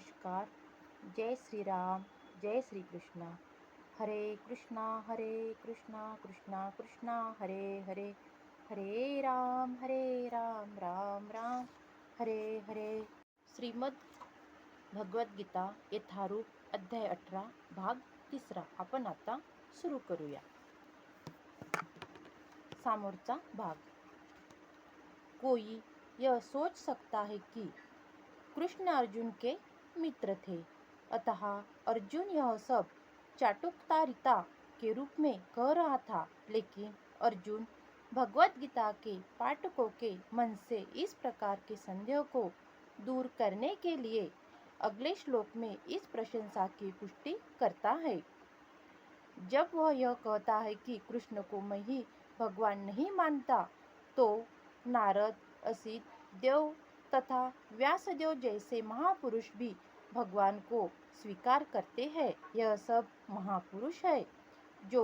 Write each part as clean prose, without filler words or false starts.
नमस्कार। जय श्री राम, जय श्री कृष्णा। हरे कृष्णा कृष्णा कृष्णा हरे हरे, हरे राम राम राम हरे हरे। श्रीमद भगवद गीता यथारूप अध्याय 18 भाग 3 आपण आता सुरू करूया। समोरचा भाग। कोई यह सोच सकता है कि कृष्ण अर्जुन के मित्र थे, अतः अर्जुन यह सब चाटुकारिता के रूप में कह रहा था। लेकिन अर्जुन भगवत गीता के पाठकों के मन से इस प्रकार के संदेह को दूर करने के लिए अगले श्लोक में इस प्रशंसा की पुष्टि करता है। जब वह यह कहता है कि कृष्ण को मैं ही भगवान नहीं मानता, तो नारद, असित देव तथा व्यासदेव जैसे महापुरुष भी भगवान को स्वीकार करते हैं। यह सब महापुरुष है जो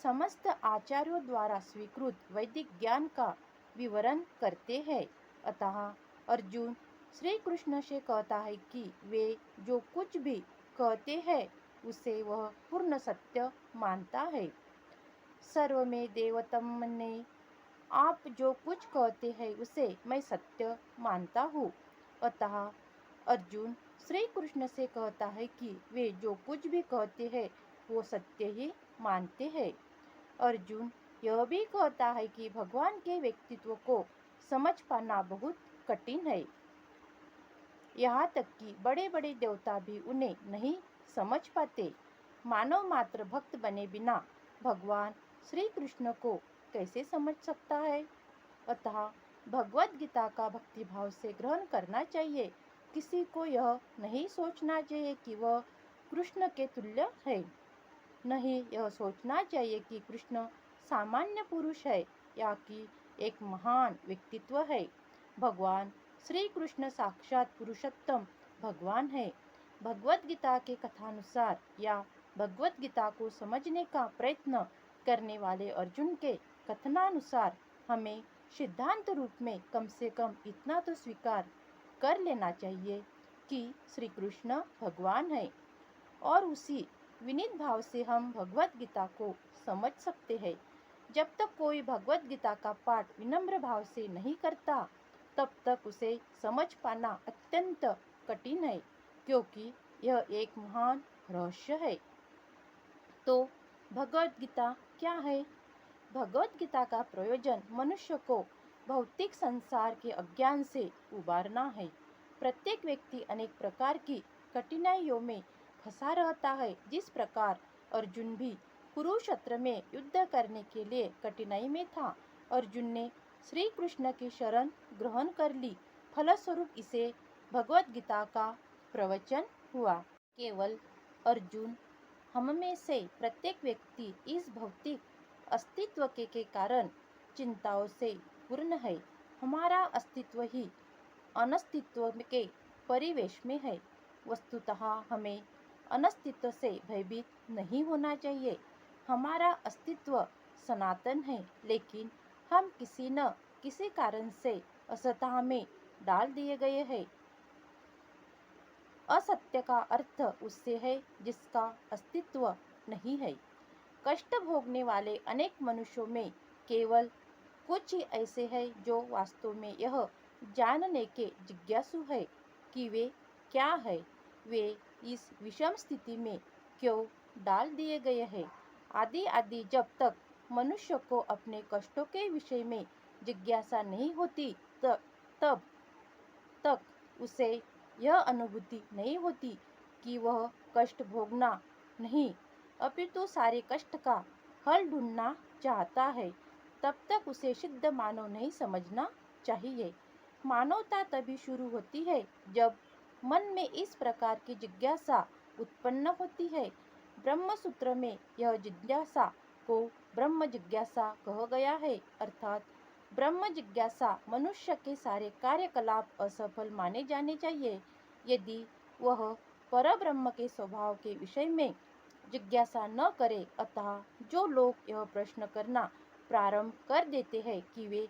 समस्त आचार्यों द्वारा स्वीकृत वैदिक ज्ञान का विवरण करते हैं। अतः अर्जुन श्री कृष्ण से कहता है कि वे जो कुछ भी कहते हैं उसे वह पूर्ण सत्य मानता है। सर्व में देवतम मन्ये, आप जो कुछ कहते हैं उसे मैं सत्य मानता हूँ। अतः अर्जुन श्री कृष्ण से कहता है कि वे जो कुछ भी कहते हैं वो सत्य ही मानते हैं। अर्जुन यह भी कहता है कि भगवान के व्यक्तित्व को समझ पाना बहुत कठिन है। यहाँ तक कि बड़े बड़े देवता भी उन्हें नहीं समझ पाते। मानव मात्र भक्त बने बिना भगवान श्री कृष्ण को कैसे समझ सकता है? अतः भगवद गीता का भक्तिभाव से ग्रहण करना चाहिए। किसी को यह नहीं सोचना चाहिए कि वह कृष्ण के तुल्य है। नहीं यह सोचना चाहिए कि कृष्ण सामान्य पुरुष है या कि एक महान व्यक्तित्व है। भगवान श्री कृष्ण साक्षात पुरुषोत्तम भगवान है। भगवद गीता के कथानुसार या भगवद गीता को समझने का प्रयत्न करने वाले अर्जुन के कथनानुसार हमें सिद्धांत रूप में कम से कम इतना तो स्वीकार कर लेना चाहिए कि श्री कृष्ण भगवान है, और उसी विनीत भाव से हम भगवद गीता को समझ सकते हैं। जब तक कोई भगवद गीता का पाठ विनम्र भाव से नहीं करता, तब तक उसे समझ पाना अत्यंत कठिन है, क्योंकि यह एक महान रहस्य है। तो भगवद गीता क्या है? भगवद गीता का प्रयोजन मनुष्य को भौतिक संसार के अज्ञान से उबारना है। प्रत्येक व्यक्ति अनेक प्रकार की कठिनाइयों में फंसा रहता है। जिस प्रकार अर्जुन भी कुरुक्षेत्र में युद्ध करने के लिए कठिनाई में था, अर्जुन ने श्री कृष्ण की शरण ग्रहण कर ली। फलस्वरूप इसे भगवद गीता का प्रवचन हुआ। केवल अर्जुन, हम में से प्रत्येक व्यक्ति इस भौतिक अस्तित्व के कारण चिंताओं से पूर्ण है। हमारा अस्तित्व ही अनस्तित्व के परिवेश में है। वस्तुतः हमें अनस्तित्व से भयभीत नहीं होना चाहिए। हमारा अस्तित्व सनातन है, लेकिन हम किसी न किसी कारण से असतः में डाल दिए गए हैं। असत्य का अर्थ उससे है जिसका अस्तित्व नहीं है। कष्ट भोगने वाले अनेक मनुष्यों में केवल कुछ ही ऐसे हैं जो वास्तव में यह जानने के जिज्ञासु है कि वे क्या है, वे इस विषम स्थिति में क्यों डाल दिए गए हैं। आदि जब तक मनुष्य को अपने कष्टों के विषय में जिज्ञासा नहीं होती, तब तक उसे यह अनुभूति नहीं होती कि वह कष्ट भोगना नहीं, अपितु सारे कष्ट का हल ढूंढना चाहता है। तब तक उसे शुद्ध मानव नहीं समझना चाहिए। मानवता तभी शुरू होती है जब मन में इस प्रकार की जिज्ञासा उत्पन्न होती है। ब्रह्म सूत्र में यह जिज्ञासा को ब्रह्म जिज्ञासा कहा गया है, अर्थात ब्रह्म जिज्ञासा मनुष्य के सारे कार्यकलाप असफल माने जाने चाहिए यदि वह परब्रह्म के स्वभाव के विषय में जिज्ञासा न करे। अतः जो लोग यह प्रश्न करना प्रारंभ कर देते हैं कि वे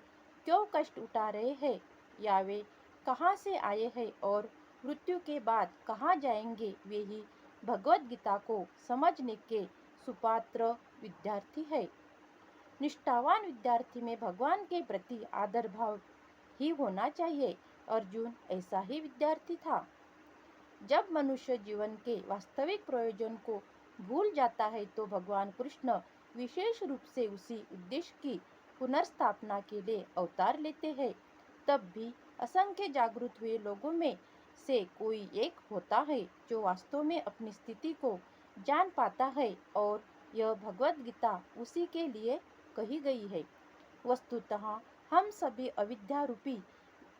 क्यों कष्ट उठा रहे हैं या वे कहाँ से आए हैं और मृत्यु के बाद कहाँ जाएंगे, वे ही भगवत गीता को समझने के सुपात्र विद्यार्थी है। निष्ठावान विद्यार्थी में भगवान के प्रति आदर भाव ही होना चाहिए। अर्जुन ऐसा ही विद्यार्थी था। जब मनुष्य जीवन के वास्तविक प्रयोजन को भूल जाता है तो भगवान कृष्ण विशेष रूप से उसी उद्देश्य की पुनर्स्थापना के लिए अवतार लेते हैं। तब भी असंख्य जागृत हुए लोगों में से कोई एक होता है जो वास्तव में अपनी स्थिति को जान पाता है, और यह भगवत गीता उसी के लिए कही गई है। वस्तुतः हम सभी अविद्या रूपी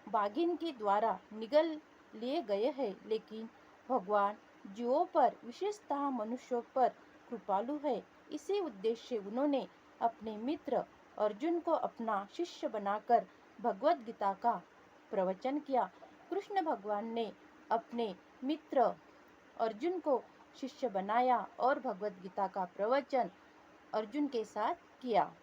बागिन के द्वारा निगल लिए गए हैं, लेकिन भगवान जीवों पर, विशेषतः मनुष्यों पर कृपालु है। इसी उद्देश्य से उन्होंने अपने मित्र अर्जुन को अपना शिष्य बनाकर भगवत गीता का प्रवचन किया। कृष्ण भगवान ने अपने मित्र अर्जुन को शिष्य बनाया और भगवत गीता का प्रवचन अर्जुन के साथ किया।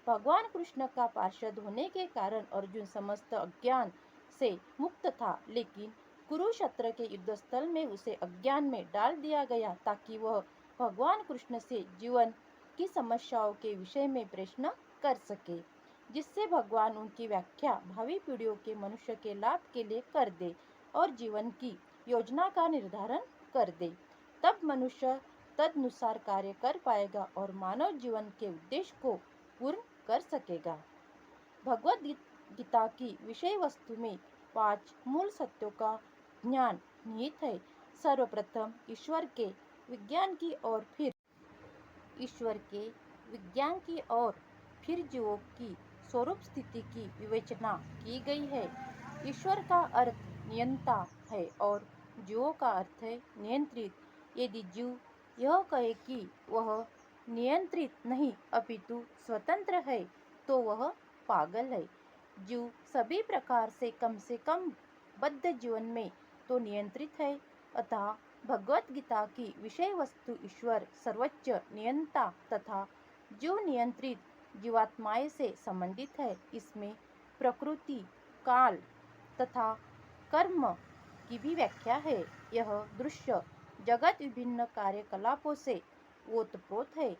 भगवान कृष्ण का पार्षद होने के कारण अर्जुन समस्त अज्ञान से मुक्त था, लेकिन कुरुक्षेत्र के युद्ध स्थल में उसे अज्ञान में डाल दिया गया ताकि वह भगवान कृष्ण से जीवन की समस्याओं के विषय में प्रश्न कर सके, जिससे भगवान उनकी व्याख्या भावी पीढ़ियों के मनुष्य के लाभ के लिए कर दे और जीवन की योजना का निर्धारण कर दे। तब मनुष्य तदनुसार कार्य कर पाएगा और मानव जीवन के उद्देश्य को पूर्ण कर सकेगा। भगवत गीता की विषय वस्तु में 5 मूल सत्यों का ज्ञान निहित है। सर्वप्रथम ईश्वर के विज्ञान की और फिर जीवों की स्वरूप स्थिति की विवेचना की गई है। ईश्वर का अर्थ नियंता है और जीवों का अर्थ है नियंत्रित। यदि जीव यह कहे कि वह नियंत्रित नहीं अपितु स्वतंत्र है तो वह पागल है। जीव सभी प्रकार से कम बद्ध जीवन में तो नियंत्रित है। अतः भगवत गीता की विषय वस्तु ईश्वर सर्वोच्च नियंता तथा जीव नियंत्रित जीवात्माएं से संबंधित है। इसमें प्रकृति, काल तथा कर्म की भी व्याख्या है। यह दृश्य जगत विभिन्न कार्यकलापों से ओतप्रोत है।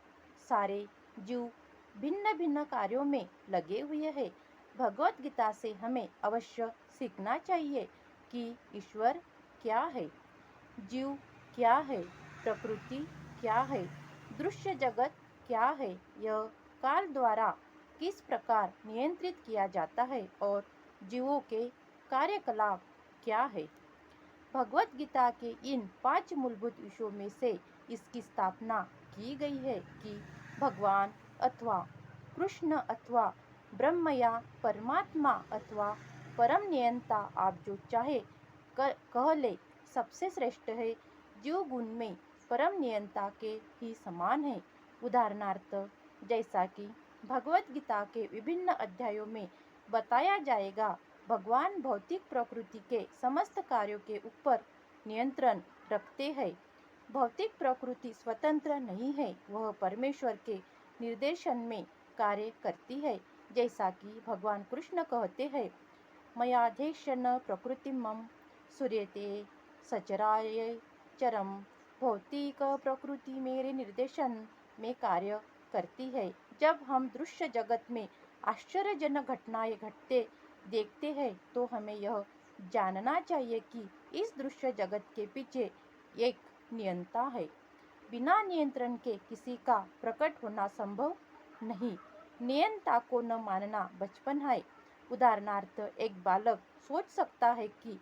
सारे जीव भिन्न भिन्न कार्यों में लगे हुए हैं। भगवत गीता से हमें अवश्य सीखना चाहिए कि ईश्वर क्या है, जीव क्या है, प्रकृति क्या है, दृश्य जगत क्या है, यह काल द्वारा किस प्रकार नियंत्रित किया जाता है और जीवों के कार्यकलाप क्या है। भगवत गीता के इन 5 मूलभूत विषयों में से इसकी स्थापना की गई है कि भगवान अथवा कृष्ण अथवा ब्रह्म या परमात्मा अथवा परम नियंता, आप जो चाहे कह ले, सबसे श्रेष्ठ है। जीव गुण में परम नियंता के ही समान है। उदाहरणार्थ, जैसा कि भगवत गीता के विभिन्न अध्यायों में बताया जाएगा, भगवान भौतिक प्रकृति के समस्त कार्यों के ऊपर नियंत्रण रखते हैं। भौतिक प्रकृति स्वतंत्र नहीं है, वह परमेश्वर के निर्देशन में कार्य करती है। जैसा कि भगवान कृष्ण कहते हैं, मयाधीशन प्रकृतिमं सूर्यते सचराय चरम। भौतिक प्रकृति मेरे निर्देशन में कार्य करती है। जब हम दृश्य जगत में आश्चर्यजनक घटनाएं घटते देखते हैं तो हमें यह जानना चाहिए कि इस दृश्य जगत के पीछे एक नियंता है। बिना नियंत्रण के किसी का प्रकट होना संभव नहीं। नियंता को न मानना बचपन है। उदाहरणार्थ, एक बालक सोच सकता है कि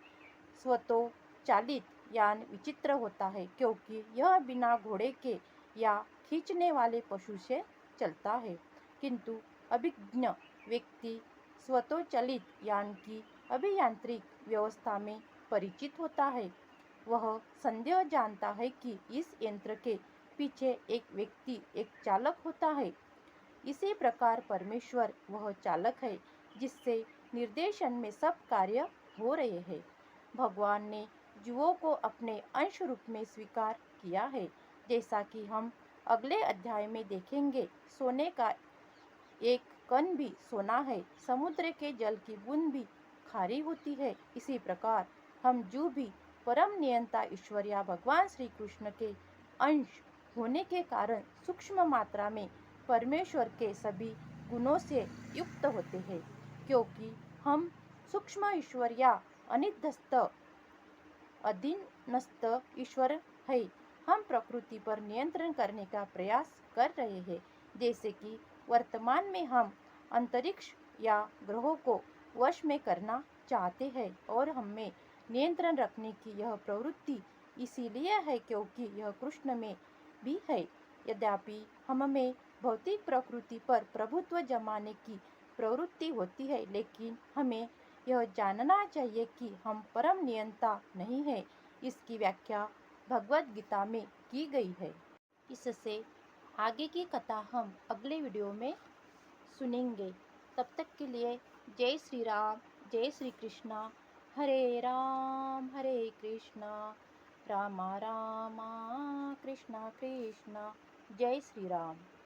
स्वतोचालित यान विचित्र होता है क्योंकि यह बिना घोड़े के या खींचने वाले पशु से चलता है, किंतु अभिज्ञ व्यक्ति स्वतोचालित यान की अभियांत्रिक व्यवस्था में परिचित होता है। वह संदेह जानता है कि इस यंत्र के पीछे एक व्यक्ति, एक चालक होता है। इसी प्रकार परमेश्वर वह चालक है जिससे निर्देशन में सब कार्य हो रहे हैं। भगवान ने जीवों को अपने अंश रूप में स्वीकार किया है। जैसा कि हम अगले अध्याय में देखेंगे, सोने का एक कण भी सोना है, समुद्र के जल की बूंद भी खारी होती है। इसी प्रकार हम जो भी परम नियंता ईश्वर या भगवान श्री कृष्ण के अंश होने के कारण सूक्ष्म मात्रा में परमेश्वर के सभी गुणों से युक्त होते हैं, क्योंकि हम सूक्ष्म ईश्वर या अनिध्यस्त अधीनस्थ ईश्वर है। हम प्रकृति पर नियंत्रण करने का प्रयास कर रहे हैं, जैसे कि वर्तमान में हम अंतरिक्ष या ग्रहों को वश में करना चाहते हैं, और हमें नियंत्रण रखने की यह प्रवृत्ति इसीलिए है क्योंकि यह कृष्ण में भी है। यद्यपि हम में भौतिक प्रकृति पर प्रभुत्व जमाने की प्रवृत्ति होती है, लेकिन हमें यह जानना चाहिए कि हम परम नियंता नहीं हैं। इसकी व्याख्या भगवद गीता में की गई है। इससे आगे की कथा हम अगले वीडियो में सुनेंगे। तब तक के लिए जय श्री राम, जय श्री कृष्णा। हरे कृष्णा, रामा रामा कृष्णा कृष्णा। जय श्री राम।